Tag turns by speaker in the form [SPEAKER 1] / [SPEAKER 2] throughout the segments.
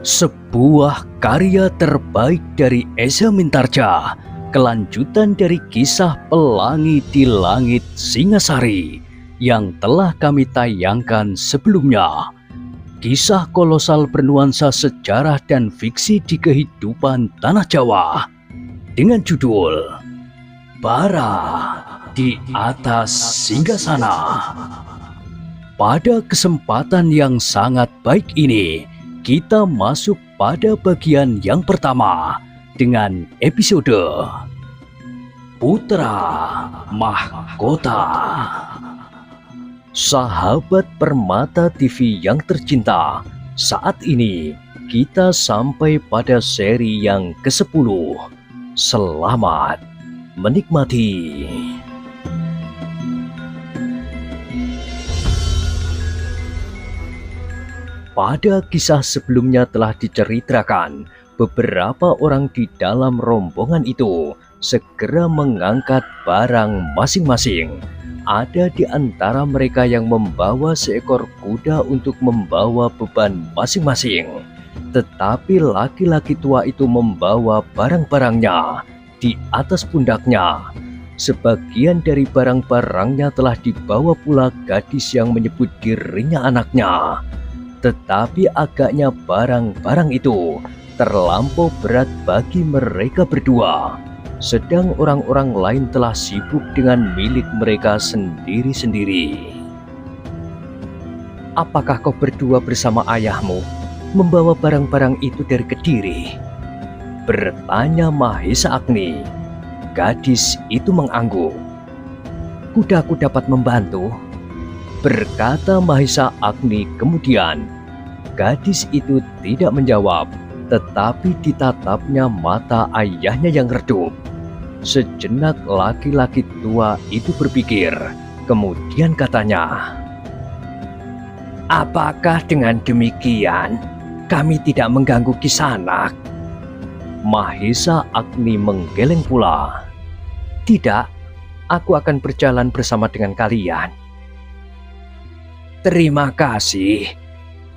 [SPEAKER 1] Sebuah karya terbaik dari Eza Mintarja, kelanjutan dari kisah Pelangi di Langit Singasari yang telah kami tayangkan sebelumnya. Kisah kolosal bernuansa sejarah dan fiksi di kehidupan tanah Jawa dengan judul Bara di Atas Singgasana. Pada kesempatan yang sangat baik ini, kita masuk pada bagian yang pertama dengan episode Putra Mahkota. Sahabat Permata TV yang tercinta, saat ini kita sampai pada seri yang ke-10. Selamat menikmati. Pada kisah sebelumnya telah diceritakan, beberapa orang di dalam rombongan itu segera mengangkat barang masing-masing. Ada di antara mereka yang membawa seekor kuda untuk membawa beban masing-masing. Tetapi laki-laki tua itu membawa barang-barangnya di atas pundaknya. Sebagian dari barang-barangnya telah dibawa pula gadis yang menyebut dirinya anaknya. Tetapi agaknya barang-barang itu terlampau berat bagi mereka berdua. Sedang orang-orang lain telah sibuk dengan milik mereka sendiri-sendiri. Apakah kau berdua bersama ayahmu membawa barang-barang itu dari Kediri? Bertanya Mahesa Agni. Gadis itu mengangguk. Kudaku dapat membantu, berkata Mahesa Agni kemudian. Gadis itu tidak menjawab, tetapi ditatapnya mata ayahnya yang redup. Sejenak laki-laki tua itu berpikir, kemudian katanya, "Apakah dengan demikian kami tidak mengganggu Kisanak?" Mahesa Agni menggeleng pula. "Tidak, aku akan berjalan bersama dengan kalian." "Terima kasih,"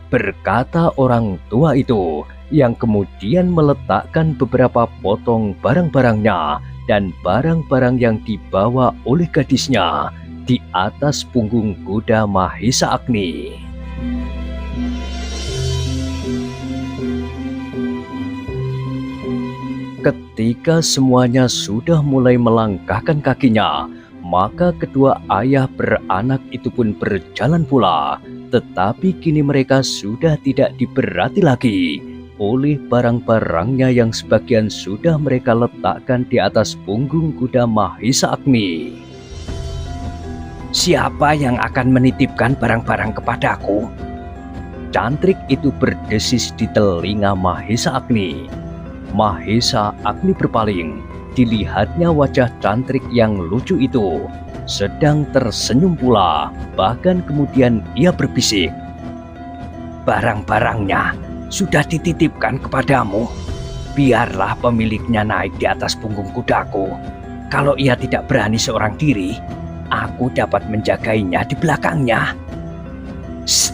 [SPEAKER 1] berkata orang tua itu, yang kemudian meletakkan beberapa potong barang-barangnya dan barang-barang yang dibawa oleh gadisnya di atas punggung kuda Mahesa Agni. Ketika semuanya sudah mulai melangkahkan kakinya, maka kedua ayah beranak itu pun berjalan pula. Tetapi kini mereka sudah tidak diberati lagi oleh barang-barangnya yang sebagian sudah mereka letakkan di atas punggung kuda Mahesa Agni. "Siapa yang akan menitipkan barang-barang kepadaku?" Cantrik itu berdesis di telinga Mahesa Agni. Mahesa Agni berpaling. Dilihatnya wajah cantrik yang lucu itu sedang tersenyum pula. Bahkan kemudian ia berbisik, "Barang-barangnya sudah dititipkan kepadamu. Biarlah pemiliknya naik di atas punggung kudaku. Kalau ia tidak berani seorang diri, aku dapat menjagainya di belakangnya." "Shh!"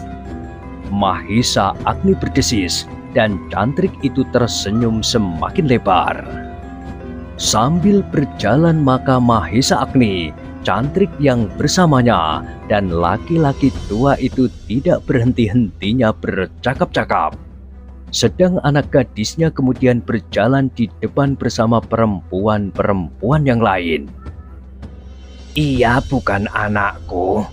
[SPEAKER 1] Mahesa Agni berdesis, dan cantrik itu tersenyum semakin lebar. Sambil berjalan maka Mahesa Agni, cantrik yang bersamanya, dan laki-laki tua itu tidak berhenti-hentinya bercakap-cakap. Sedang anak gadisnya kemudian berjalan di depan bersama perempuan-perempuan yang lain. "Ia bukan anakku,"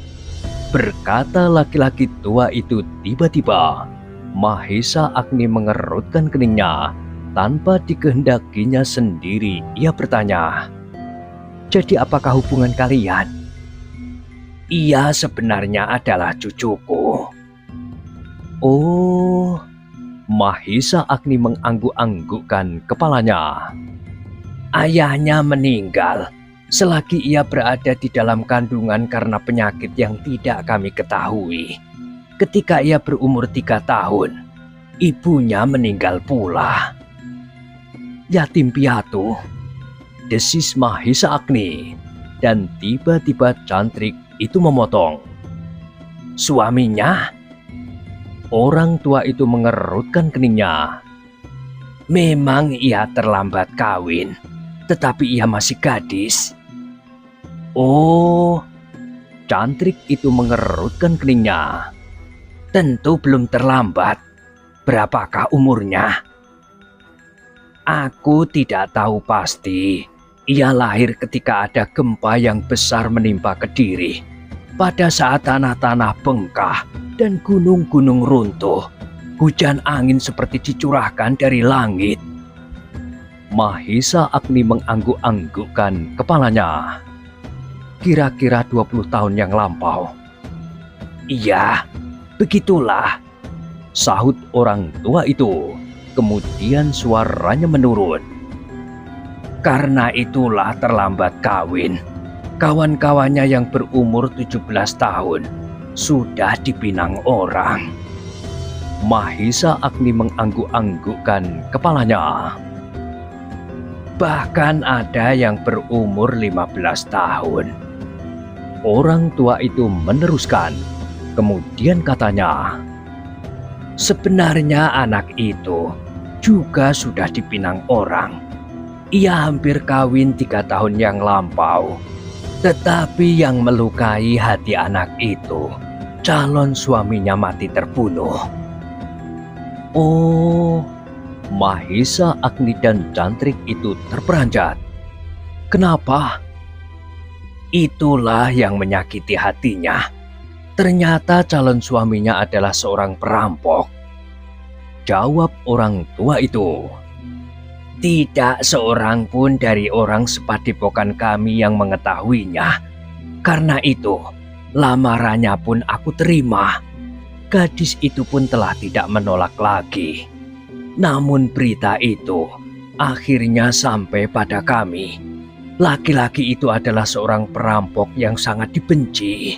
[SPEAKER 1] berkata laki-laki tua itu tiba-tiba. Mahesa Agni mengerutkan keningnya. Tanpa dikehendakinya sendiri, ia bertanya, "Jadi apakah hubungan kalian?" "Ia sebenarnya adalah cucuku." "Oh," Mahesa Agni mengangguk-anggukkan kepalanya. "Ayahnya meninggal selagi ia berada di dalam kandungan karena penyakit yang tidak kami ketahui. Ketika ia berumur 3 tahun, ibunya meninggal pula." "Yatim piatu," desis Mahesa Agni, dan tiba-tiba cantrik itu memotong. "Suaminya?" Orang tua itu mengerutkan keningnya. Memang ia terlambat kawin, tetapi ia masih gadis. Oh, Cantrik itu mengerutkan keningnya. Tentu belum terlambat. Berapakah umurnya? Aku tidak tahu pasti. Ia lahir ketika ada gempa yang besar menimpa Kediri. Pada saat tanah-tanah bengkak dan gunung-gunung runtuh, hujan angin seperti dicurahkan dari langit. Mahisa Agni mengangguk-anggukkan kepalanya. Kira-kira 20 tahun yang lampau. Iya, begitulah, sahut orang tua itu. Kemudian suaranya menurun. Karena itulah terlambat kawin. Kawan-kawannya yang berumur 17 tahun sudah dipinang orang. Mahisa Agni mengangguk-anggukkan kepalanya. Bahkan ada yang berumur 15 tahun. Orang tua itu meneruskan. Kemudian katanya, sebenarnya anak itu juga sudah dipinang orang. Ia hampir kawin 3 tahun yang lampau. Tetapi yang melukai hati anak itu, calon suaminya mati terbunuh. Oh, Mahisa Agni dan Cantrik itu terperanjat. Kenapa? Itulah yang menyakiti hatinya. Ternyata calon suaminya adalah seorang perampok. Jawab orang tua itu. Tidak seorang pun dari orang sepadepokan kami yang mengetahuinya. Karena itu, lamarannya pun aku terima. Gadis itu pun telah tidak menolak lagi. Namun berita itu akhirnya sampai pada kami. Laki-laki itu adalah seorang perampok yang sangat dibenci.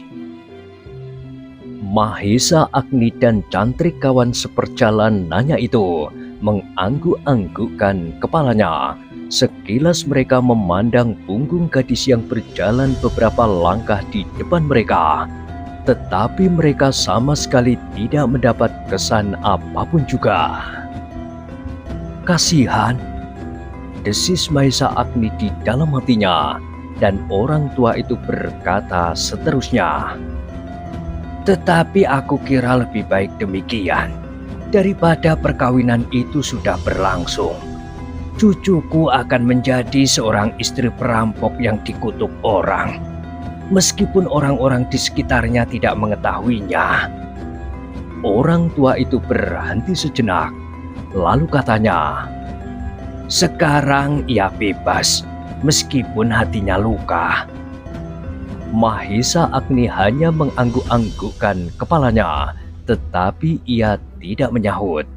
[SPEAKER 1] Mahisa Agni dan Cantrik kawan seperjalanannya itu mengangguk-anggukkan kepalanya. Sekilas mereka memandang punggung gadis yang berjalan beberapa langkah di depan mereka. Tetapi mereka sama sekali tidak mendapat kesan apapun juga. Kasihan, desis Mahisa Agni di dalam hatinya, dan orang tua itu berkata seterusnya. Tetapi aku kira lebih baik demikian, daripada perkawinan itu sudah berlangsung. Cucuku akan menjadi seorang istri perampok yang dikutuk orang, meskipun orang-orang di sekitarnya tidak mengetahuinya. Orang tua itu berhenti sejenak, lalu katanya, sekarang ia bebas, meskipun hatinya luka. Mahisa Agni hanya mengangguk-anggukkan kepalanya, tetapi ia tidak menyahut.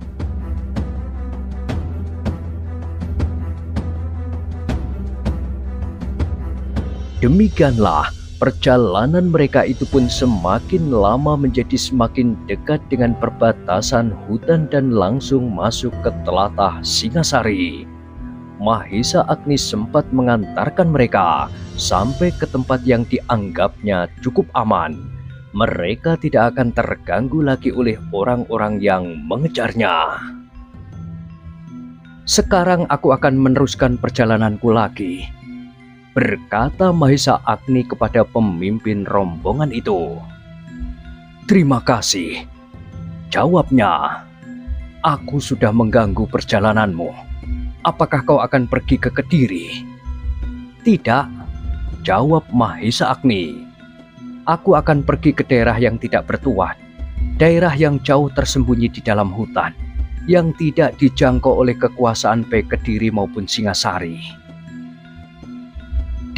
[SPEAKER 1] Demikianlah perjalanan mereka itu pun semakin lama menjadi semakin dekat dengan perbatasan hutan dan langsung masuk ke telatah Singasari. Mahisa Agni sempat mengantarkan mereka sampai ke tempat yang dianggapnya cukup aman. Mereka tidak akan terganggu lagi oleh orang-orang yang mengejarnya. Sekarang aku akan meneruskan perjalananku lagi, berkata Mahisa Agni kepada pemimpin rombongan itu. Terima kasih, jawabnya. Aku sudah mengganggu perjalananmu. Apakah kau akan pergi ke Kediri? Tidak, jawab Mahisa Agni. Aku akan pergi ke daerah yang tidak bertuan, daerah yang jauh tersembunyi di dalam hutan, yang tidak dijangkau oleh kekuasaan baik Kediri maupun Singasari.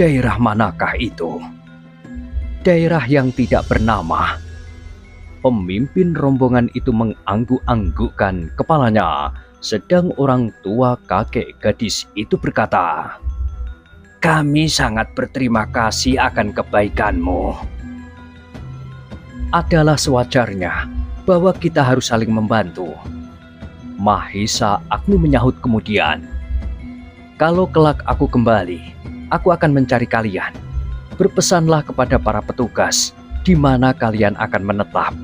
[SPEAKER 1] Daerah manakah itu? Daerah yang tidak bernama. Pemimpin rombongan itu mengangguk-anggukkan kepalanya, sedang orang tua kakek gadis itu berkata, kami sangat berterima kasih akan kebaikanmu. Adalah sewajarnya bahwa kita harus saling membantu. Mahisa Agni menyahut kemudian. Kalau kelak aku kembali, aku akan mencari kalian. Berpesanlah kepada para petugas di mana kalian akan menetap.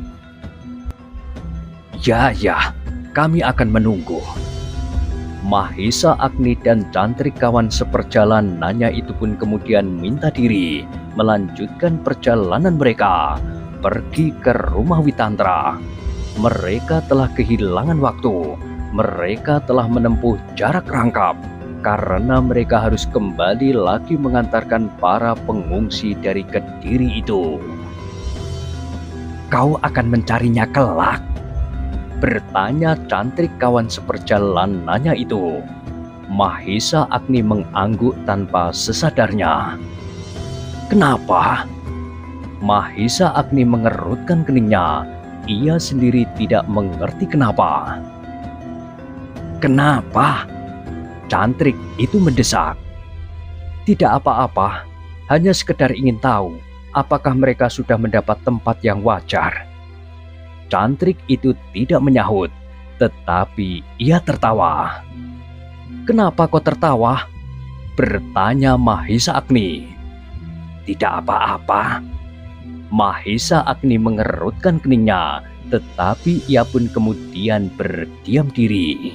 [SPEAKER 1] Ya, ya, kami akan menunggu. Mahesa Agni dan Cantrik kawan seperjalanannya itu pun kemudian minta diri melanjutkan perjalanan mereka pergi ke rumah Witantra. Mereka telah kehilangan waktu. Mereka telah menempuh jarak rangkap karena mereka harus kembali lagi mengantarkan para pengungsi dari Kediri itu. Kau akan mencarinya kelak? Bertanya Cantrik kawan seperjalanannya itu. Mahesa Agni mengangguk tanpa sesadarnya. Kenapa? Mahesa Agni mengerutkan keningnya. Ia sendiri tidak mengerti kenapa. Kenapa? Cantrik itu mendesak. Tidak apa-apa, hanya sekedar ingin tahu apakah mereka sudah mendapat tempat yang wajar. Cantrik itu tidak menyahut, tetapi ia tertawa. Kenapa kau tertawa? Bertanya Mahesa Agni. Tidak apa-apa. Mahesa Agni mengerutkan keningnya, tetapi ia pun kemudian berdiam diri.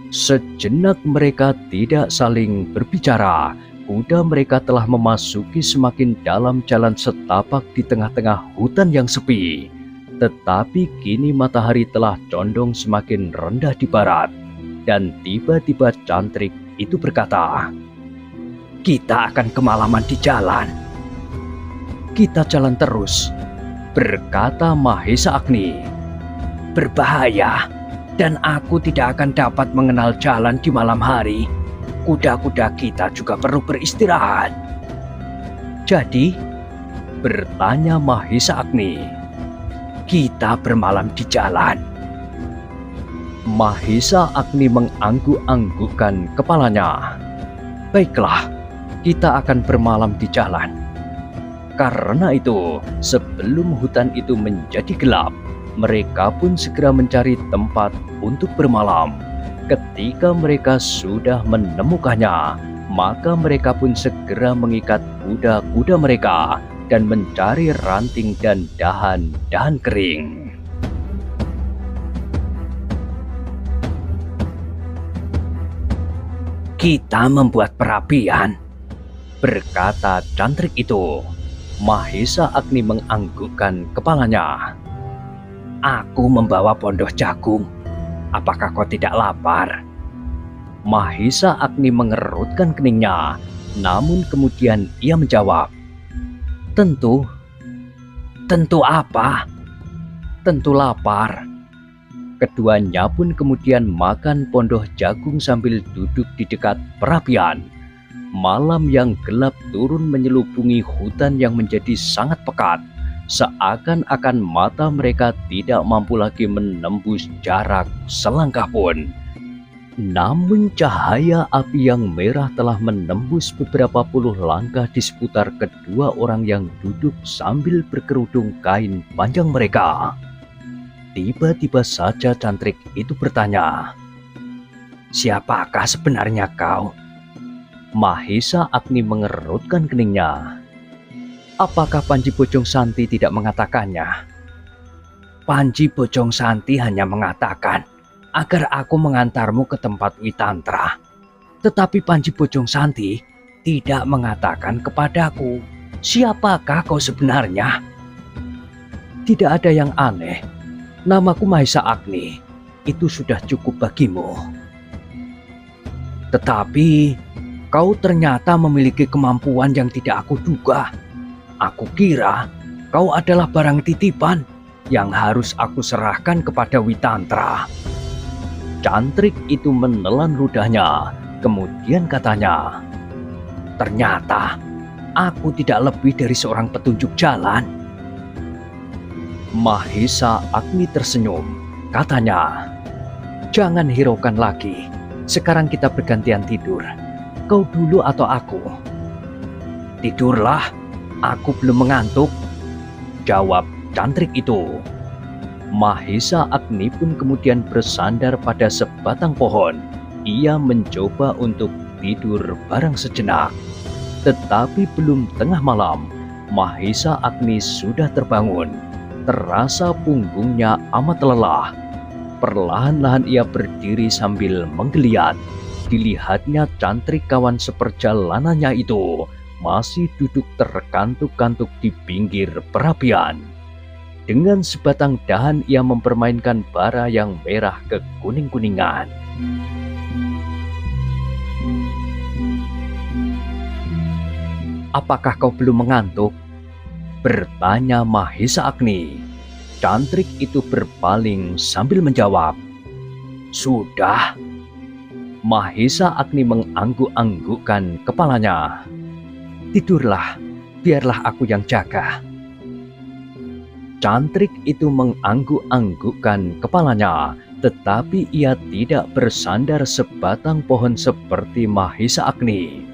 [SPEAKER 1] Sejenak mereka tidak saling berbicara. Kuda mereka telah memasuki semakin dalam jalan setapak di tengah-tengah hutan yang sepi. Tetapi kini matahari telah condong semakin rendah di barat. Dan tiba-tiba Cantrik itu berkata, "Kita akan kemalaman di jalan." "Kita jalan terus," berkata Mahesa Agni. "Berbahaya, dan aku tidak akan dapat mengenal jalan di malam hari. Kuda-kuda kita juga perlu beristirahat." "Jadi?" bertanya Mahesa Agni. "Kita bermalam di jalan." Mahesa Agni mengangguk-anggukkan kepalanya. "Baiklah, kita akan bermalam di jalan." Karena itu, sebelum hutan itu menjadi gelap, mereka pun segera mencari tempat untuk bermalam. Ketika mereka sudah menemukannya, maka mereka pun segera mengikat kuda-kuda mereka dan mencari ranting dan dahan-dahan kering. "Kita membuat perapian," berkata Cantrik itu. Mahesa Agni menganggukkan kepalanya. "Aku membawa pondoh jagung. Apakah kau tidak lapar?" Mahesa Agni mengerutkan keningnya, namun kemudian ia menjawab, "Tentu." "Tentu apa?" "Tentu lapar." Keduanya pun kemudian makan pondoh jagung sambil duduk di dekat perapian. Malam yang gelap turun menyelubungi hutan yang menjadi sangat pekat. Seakan-akan mata mereka tidak mampu lagi menembus jarak selangkah pun. Namun cahaya api yang merah telah menembus beberapa puluh langkah di seputar kedua orang yang duduk sambil berkerudung kain panjang mereka. Tiba-tiba saja Cantrik itu bertanya, "Siapakah sebenarnya kau?" Mahesa Agni mengerutkan keningnya. "Apakah Panji Bojong Santi tidak mengatakannya?" "Panji Bojong Santi hanya mengatakan agar aku mengantarmu ke tempat Witantra. Tetapi Panji Bojong Santi tidak mengatakan kepadaku siapakah kau sebenarnya." "Tidak ada yang aneh. Namaku Mahesa Agni. Itu sudah cukup bagimu. Tetapi kau ternyata memiliki kemampuan yang tidak aku duga. Aku kira kau adalah barang titipan yang harus aku serahkan kepada Witantra." Cantrik itu menelan ludahnya, kemudian katanya, "Ternyata aku tidak lebih dari seorang petunjuk jalan." Mahesa Agni tersenyum, katanya, "Jangan hiraukan lagi. Sekarang kita bergantian tidur. Kau dulu atau aku?" "Tidurlah, aku belum mengantuk," jawab Cantrik itu. Mahesa Agni pun kemudian bersandar pada sebatang pohon. Ia mencoba untuk tidur barang sejenak. Tetapi belum tengah malam, Mahesa Agni sudah terbangun. terasa punggungnya amat lelah. Perlahan-lahan ia berdiri sambil menggeliat. Dilihatnya Cantrik kawan seperjalanannya itu masih duduk terkantuk-kantuk di pinggir perapian. Dengan sebatang dahan ia mempermainkan bara yang merah kekuning-kuningan. "Apakah kau belum mengantuk?" bertanya Mahesa Agni. Cantrik itu berpaling sambil menjawab, "Sudah." Mahesa Agni mengangguk-anggukkan kepalanya. "Tidurlah, biarlah aku yang jaga." Cantrik itu mengangguk-anggukkan kepalanya, tetapi ia tidak bersandar sebatang pohon seperti Mahesa Agni.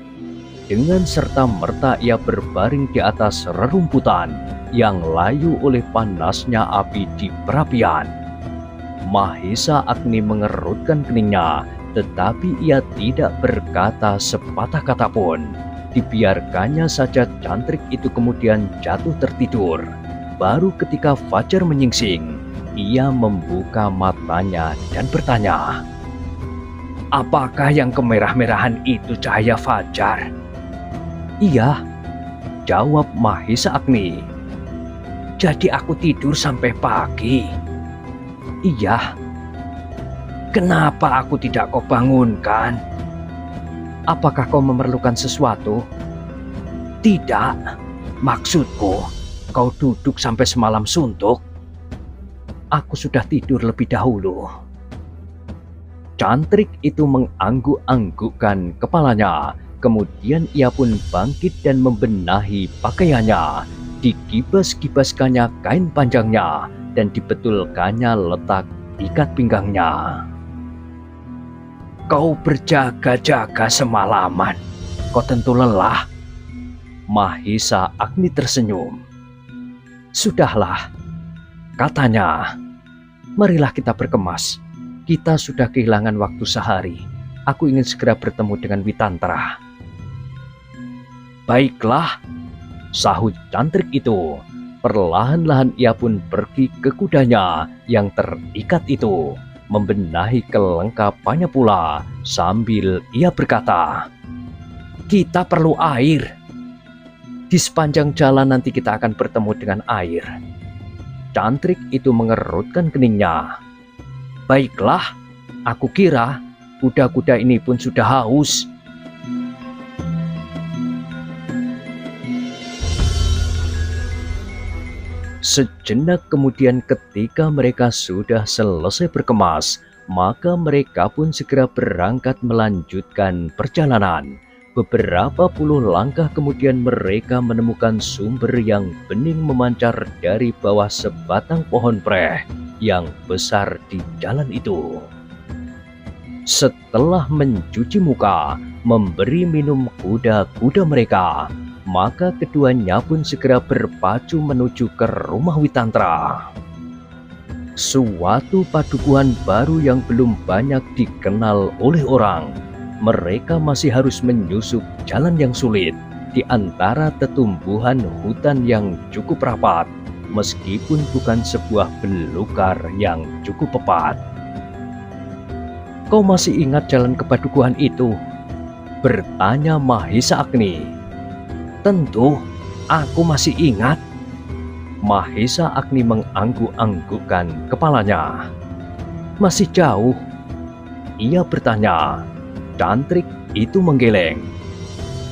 [SPEAKER 1] Dengan serta-merta ia berbaring di atas rerumputan yang layu oleh panasnya api di perapian. Mahesa Agni mengerutkan keningnya, tetapi ia tidak berkata sepatah kata pun. Dibiarkannya saja Cantrik itu kemudian jatuh tertidur. Baru ketika fajar menyingsing, ia membuka matanya dan bertanya, "Apakah yang kemerah-merahan itu cahaya fajar?" "Iya," jawab Mahesa Agni. "Jadi aku tidur sampai pagi?" "Iya." "Kenapa aku tidak kau bangunkan?" "Apakah kau memerlukan sesuatu?" "Tidak, maksudku kau duduk sampai semalam suntuk." "Aku sudah tidur lebih dahulu." Cantrik itu mengangguk-anggukkan kepalanya. Kemudian ia pun bangkit dan membenahi pakaiannya. Dikibas-kibaskannya kain panjangnya dan dibetulkannya letak ikat pinggangnya. "Kau berjaga-jaga semalaman, kau tentu lelah." Mahesa Agni tersenyum. "Sudahlah," katanya. "Marilah kita berkemas. Kita sudah kehilangan waktu sehari. Aku ingin segera bertemu dengan Witantra." "Baiklah," sahut Cantrik itu. Perlahan-lahan ia pun pergi ke kudanya yang terikat itu, membenahi kelengkapannya pula, sambil ia berkata, "Kita perlu air. Di sepanjang jalan nanti kita akan bertemu dengan air." Cantrik itu mengerutkan keningnya. "Baiklah, aku kira kuda-kuda ini pun sudah haus." Sejenak kemudian ketika mereka sudah selesai berkemas, maka mereka pun segera berangkat melanjutkan perjalanan. Beberapa puluh langkah kemudian mereka menemukan sumber yang bening memancar dari bawah sebatang pohon preh yang besar di jalan itu. Setelah mencuci muka, memberi minum kuda-kuda mereka, maka keduanya pun segera berpacu menuju ke rumah Witantra. Suatu padukuhan baru yang belum banyak dikenal oleh orang. Mereka masih harus menyusup jalan yang sulit di antara tetumbuhan hutan yang cukup rapat, meskipun bukan sebuah belukar yang cukup pepat. "Kau masih ingat jalan ke padukuhan itu?" bertanya Mahesa Agni. "Tentu, aku masih ingat." Mahesa Agni mengangguk-anggukkan kepalanya. "Masih jauh?" ia bertanya. Cantrik itu menggeleng.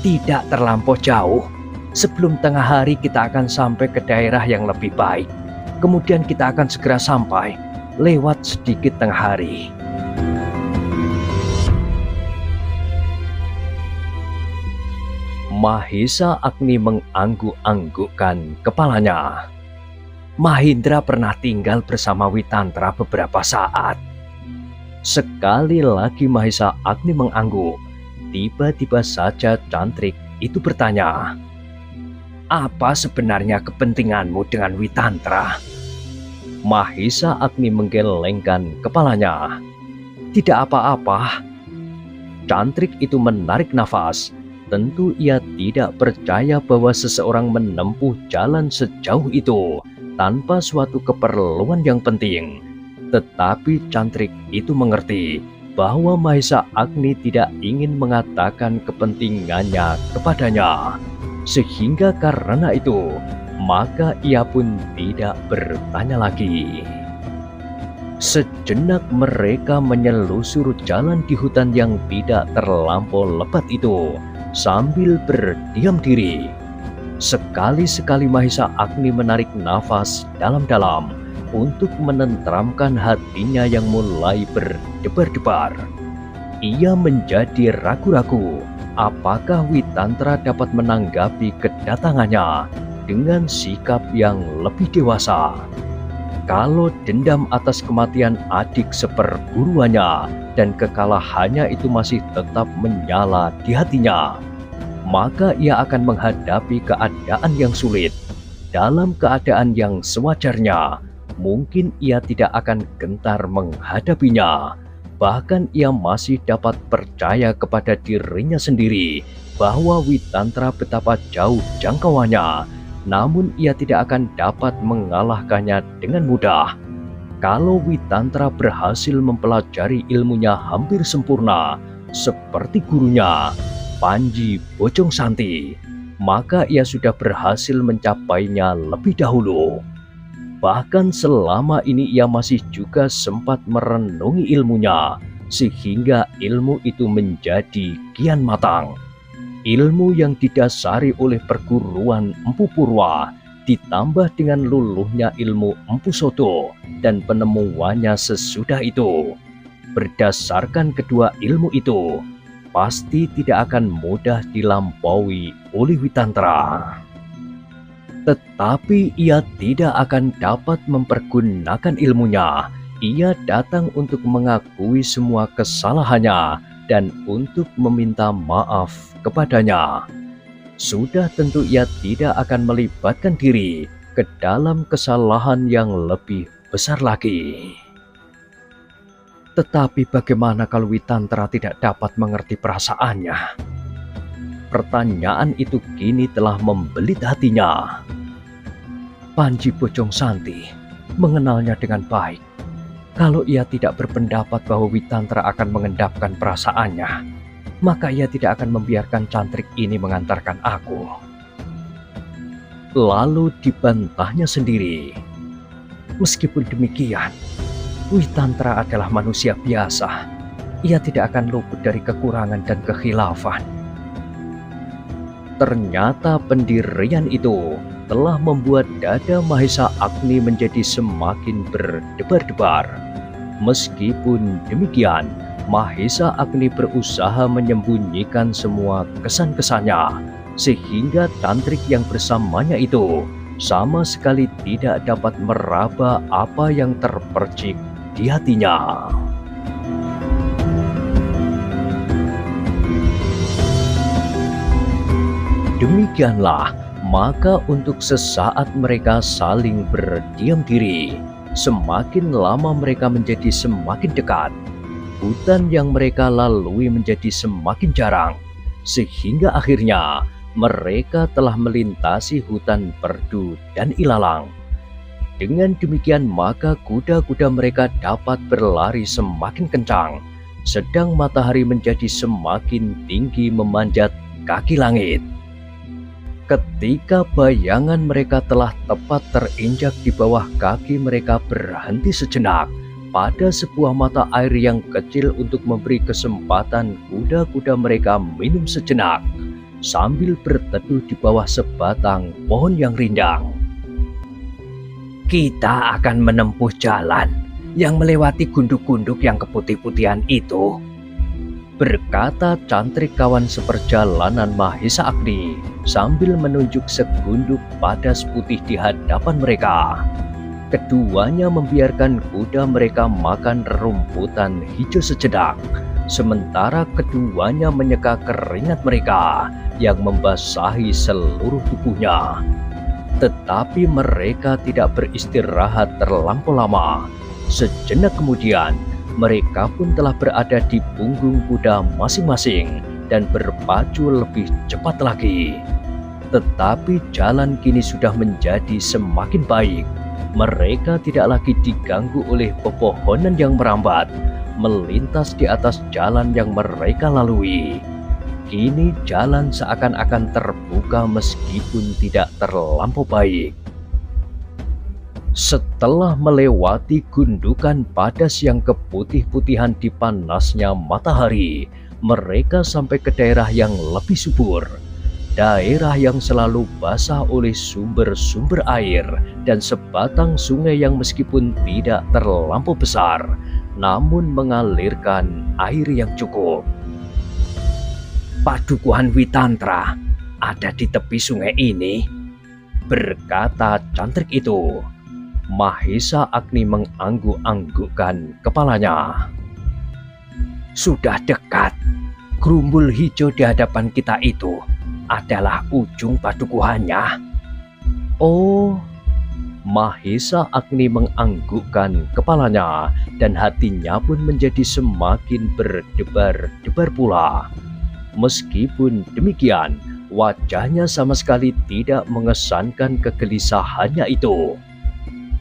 [SPEAKER 1] "Tidak terlampau jauh. Sebelum tengah hari kita akan sampai ke daerah yang lebih baik. Kemudian kita akan segera sampai lewat sedikit tengah hari." Mahesa Agni mengangguk-anggukkan kepalanya. "Mahindra pernah tinggal bersama Witantra beberapa saat." Sekali lagi Mahesa Agni mengangguk. Tiba-tiba saja Cantrik itu bertanya, "Apa sebenarnya kepentinganmu dengan Witantra?" Mahesa Agni menggelengkan kepalanya. "Tidak apa-apa." Cantrik itu menarik nafas. Tentu ia tidak percaya bahwa seseorang menempuh jalan sejauh itu tanpa suatu keperluan yang penting. Tetapi cantrik itu mengerti bahwa Mahesa Agni tidak ingin mengatakan kepentingannya kepadanya. Sehingga karena itu, maka ia pun tidak bertanya lagi. Sejenak mereka menyelusur jalan di hutan yang tidak terlampau lebat itu sambil berdiam diri. Sekali-sekali Mahesa Agni menarik nafas dalam-dalam untuk menenteramkan hatinya yang mulai berdebar-debar. Ia menjadi ragu-ragu apakah Witantra dapat menanggapi kedatangannya dengan sikap yang lebih dewasa. Kalau dendam atas kematian adik seperguruannya dan kekalahannya itu masih tetap menyala di hatinya, maka ia akan menghadapi keadaan yang sulit. Dalam keadaan yang sewajarnya, mungkin ia tidak akan gentar menghadapinya. Bahkan ia masih dapat percaya kepada dirinya sendiri bahwa Witantra betapa jauh jangkauannya, namun ia tidak akan dapat mengalahkannya dengan mudah. Kalau Witantra berhasil mempelajari ilmunya hampir sempurna seperti gurunya, Panji Bojongsanti, maka ia sudah berhasil mencapainya lebih dahulu. Bahkan selama ini ia masih juga sempat merenungi ilmunya, sehingga ilmu itu menjadi kian matang. Ilmu yang didasari oleh perguruan Empu Purwa, ditambah dengan luluhnya ilmu Empu Soto dan penemuannya sesudah itu. Berdasarkan kedua ilmu itu, pasti tidak akan mudah dilampaui oleh Witantra. Tetapi ia tidak akan dapat mempergunakan ilmunya. Ia datang untuk mengakui semua kesalahannya dan untuk meminta maaf kepadanya. Sudah tentu ia tidak akan melibatkan diri ke dalam kesalahan yang lebih besar lagi. Tetapi bagaimana kalau Witantra tidak dapat mengerti perasaannya? Pertanyaan itu kini telah membelit hatinya. Panji Bojongsanti mengenalnya dengan baik. Kalau ia tidak berpendapat bahwa Witantra akan mengendapkan perasaannya, maka ia tidak akan membiarkan cantrik ini mengantarkan aku. Lalu dibantahnya sendiri. Meskipun demikian, Witantra adalah manusia biasa. Ia tidak akan luput dari kekurangan dan kekhilafan. Ternyata pendirian itu telah membuat dada Mahesa Agni menjadi semakin berdebar-debar. Meskipun demikian, Mahesa Agni berusaha menyembunyikan semua kesan-kesannya, sehingga tantrik yang bersamanya itu sama sekali tidak dapat meraba apa yang terpercik di hatinya. Demikianlah, maka untuk sesaat mereka saling berdiam diri. Semakin lama mereka menjadi semakin dekat. Hutan yang mereka lalui menjadi semakin jarang, sehingga akhirnya mereka telah melintasi hutan perdu dan ilalang. Dengan demikian maka kuda-kuda mereka dapat berlari semakin kencang, sedang matahari menjadi semakin tinggi memanjat kaki langit. Ketika bayangan mereka telah tepat terinjak di bawah kaki mereka berhenti sejenak pada sebuah mata air yang kecil untuk memberi kesempatan kuda-kuda mereka minum sejenak sambil berteduh di bawah sebatang pohon yang rindang. Kita akan menempuh jalan yang melewati gunduk-gunduk yang keputih-putihan itu, berkata cantrik kawan seperjalanan Mahesa Agni sambil menunjuk segunduk padas putih di hadapan mereka. Keduanya membiarkan kuda mereka makan rumputan hijau sejenak, sementara keduanya menyeka keringat mereka yang membasahi seluruh tubuhnya. Tetapi mereka tidak beristirahat terlampau lama. Sejenak kemudian, mereka pun telah berada di punggung kuda masing-masing dan berpacu lebih cepat lagi. Tetapi jalan kini sudah menjadi semakin baik. Mereka tidak lagi diganggu oleh pepohonan yang merambat, melintas di atas jalan yang mereka lalui. Kini jalan seakan-akan terbuka meskipun tidak terlampau baik. Setelah melewati gundukan padas yang keputih-putihan di panasnya matahari, mereka sampai ke daerah yang lebih subur. Daerah yang selalu basah oleh sumber-sumber air dan sebatang sungai yang meskipun tidak terlampau besar, namun mengalirkan air yang cukup. "Padukuhan Witantra ada di tepi sungai ini," berkata cantrik itu. Mahesa Agni mengangguk-anggukkan kepalanya. "Sudah dekat. Gerumbul hijau di hadapan kita itu adalah ujung padukuhannya." "Oh," Mahesa Agni menganggukkan kepalanya dan hatinya pun menjadi semakin berdebar-debar pula. Meskipun demikian, wajahnya sama sekali tidak mengesankan kegelisahannya itu.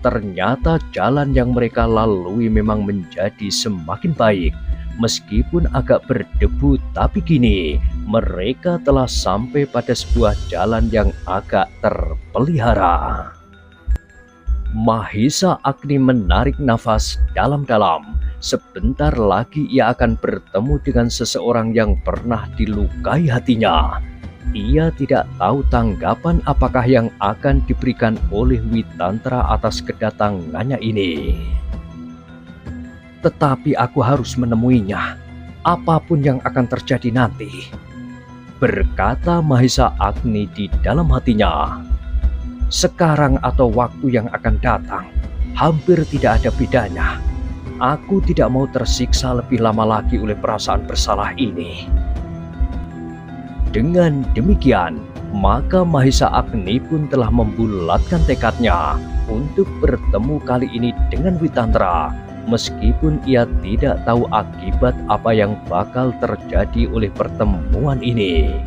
[SPEAKER 1] Ternyata jalan yang mereka lalui memang menjadi semakin baik. Meskipun agak berdebu, tapi kini mereka telah sampai pada sebuah jalan yang agak terpelihara. Mahesa Agni menarik nafas dalam-dalam. Sebentar lagi ia akan bertemu dengan seseorang yang pernah dilukai hatinya. Ia tidak tahu tanggapan apakah yang akan diberikan oleh Witantra atas kedatangannya ini. "Tetapi aku harus menemuinya, apapun yang akan terjadi nanti," berkata Mahesa Agni di dalam hatinya. "Sekarang atau waktu yang akan datang, hampir tidak ada bedanya. Aku tidak mau tersiksa lebih lama lagi oleh perasaan bersalah ini." Dengan demikian, maka Mahesa Agni pun telah membulatkan tekadnya untuk bertemu kali ini dengan Witantra, meskipun ia tidak tahu akibat apa yang bakal terjadi oleh pertemuan ini.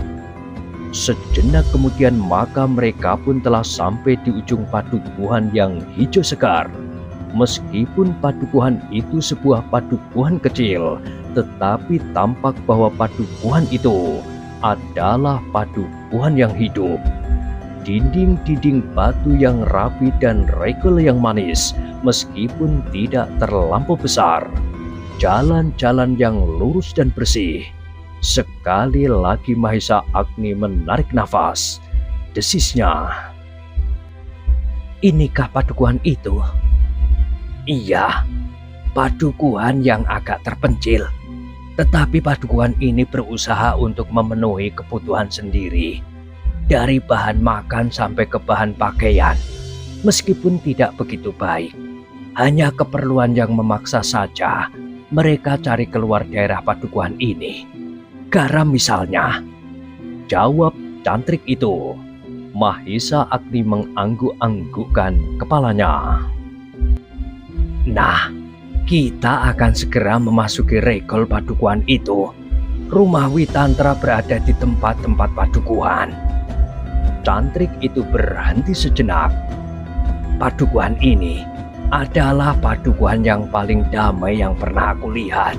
[SPEAKER 1] Sejenak kemudian maka mereka pun telah sampai di ujung padukuhan yang hijau segar. Meskipun padukuhan itu sebuah padukuhan kecil, tetapi tampak bahwa padukuhan itu adalah padukuhan yang hidup. Dinding-dinding batu yang rapi dan regol yang manis, meskipun tidak terlampau besar. Jalan-jalan yang lurus dan bersih. Sekali lagi Mahesa Agni menarik nafas. Desisnya, "Inikah padukuhan itu?" "Iya, padukuhan yang agak terpencil. Tetapi padukuhan ini berusaha untuk memenuhi kebutuhan sendiri. Dari bahan makan sampai ke bahan pakaian. Meskipun tidak begitu baik. Hanya keperluan yang memaksa saja mereka cari keluar daerah padukuhan ini. Garam misalnya," jawab cantrik itu. Mahesa Agni mengangguk-anggukkan kepalanya. "Nah, kita akan segera memasuki regol padukuhan itu. Rumah Witantra berada di tempat-tempat padukuhan." Cantrik itu berhenti sejenak. "Padukuhan ini adalah padukuhan yang paling damai yang pernah aku lihat."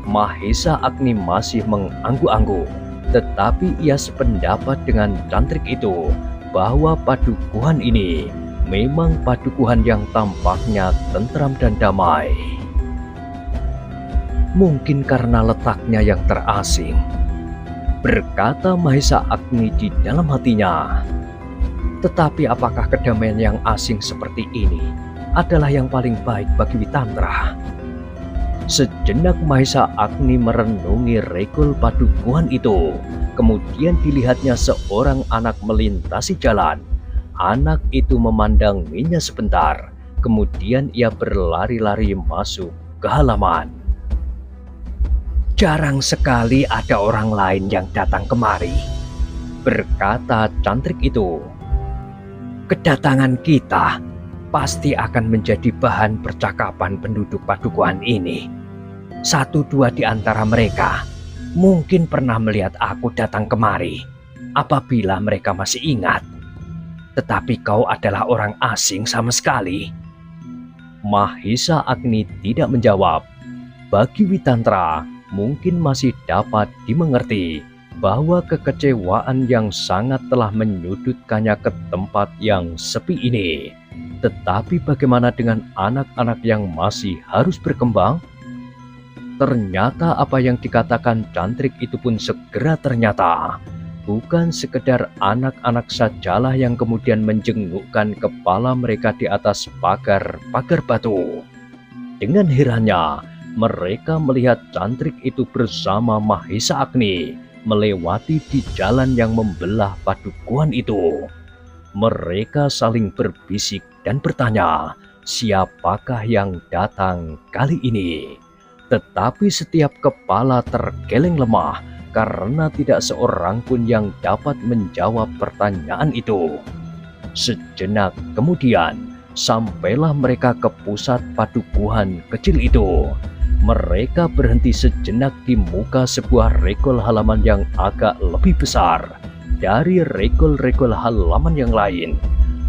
[SPEAKER 1] Mahesa Agni masih mengangguk-angguk, tetapi ia sependapat dengan cantrik itu bahwa padukuhan ini memang padukuhan yang tampaknya tentram dan damai. "Mungkin karena letaknya yang terasing," berkata Mahesa Agni di dalam hatinya. "Tetapi apakah kedamaian yang asing seperti ini adalah yang paling baik bagi Witantra?" Sejenak Mahesa Agni merenungi regol padukuhan itu. Kemudian dilihatnya seorang anak melintasi jalan. Anak itu memandanginya sebentar, kemudian ia berlari-lari masuk ke halaman. "Jarang sekali ada orang lain yang datang kemari," berkata cantrik itu. "Kedatangan kita pasti akan menjadi bahan percakapan penduduk padukuhan ini. Satu dua di antara mereka mungkin pernah melihat aku datang kemari, apabila mereka masih ingat. tetapi kau adalah orang asing sama sekali. Mahisa Agni tidak menjawab. Bagi Witantra, mungkin masih dapat dimengerti bahwa kekecewaan yang sangat telah menyudutkannya ke tempat yang sepi ini. Tetapi bagaimana dengan anak-anak yang masih harus berkembang? Ternyata apa yang dikatakan Cantrik itu pun segera ternyata. Bukan sekedar anak-anak sajalah yang kemudian menjengukkan kepala mereka di atas pagar-pagar batu. Dengan herannya, mereka melihat Cantrik itu bersama Mahisa Agni melewati di jalan yang membelah padukuhan itu. Mereka saling berbisik dan bertanya, siapakah yang datang kali ini? Tetapi setiap kepala tergeleng lemah karena tidak seorang pun yang dapat menjawab pertanyaan itu. Sejenak kemudian, sampailah mereka ke pusat padukuhan kecil itu. Mereka berhenti sejenak di muka sebuah regol halaman yang agak lebih besar dari regol-regol halaman yang lain.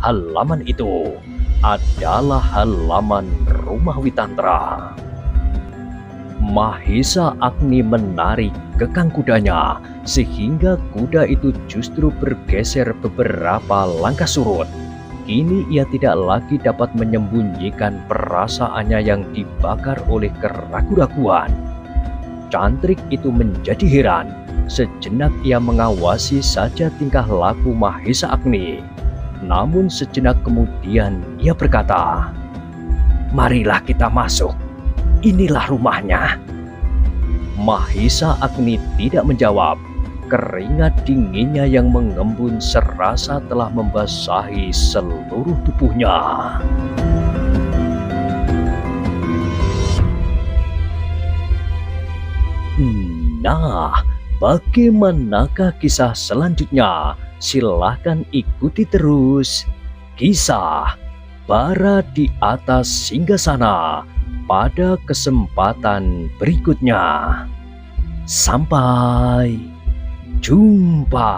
[SPEAKER 1] Halaman itu adalah halaman rumah Witantra. Mahisa Agni menarik kekang kudanya sehingga kuda itu justru bergeser beberapa langkah surut. Kini ia tidak lagi dapat menyembunyikan perasaannya yang dibakar oleh keraguan-raguan. Cantrik itu menjadi heran. Sejenak ia mengawasi saja tingkah laku Mahisa Agni. Namun sejenak kemudian ia berkata, "Marilah kita masuk. Inilah rumahnya." Mahisa Agni tidak menjawab. Keringat dinginnya yang mengembun serasa telah membasahi seluruh tubuhnya. Nah, bagaimanakah kisah selanjutnya? Silahkan ikuti terus. Kisah Bara di Atas Singgasana pada kesempatan berikutnya. Sampai jumpa.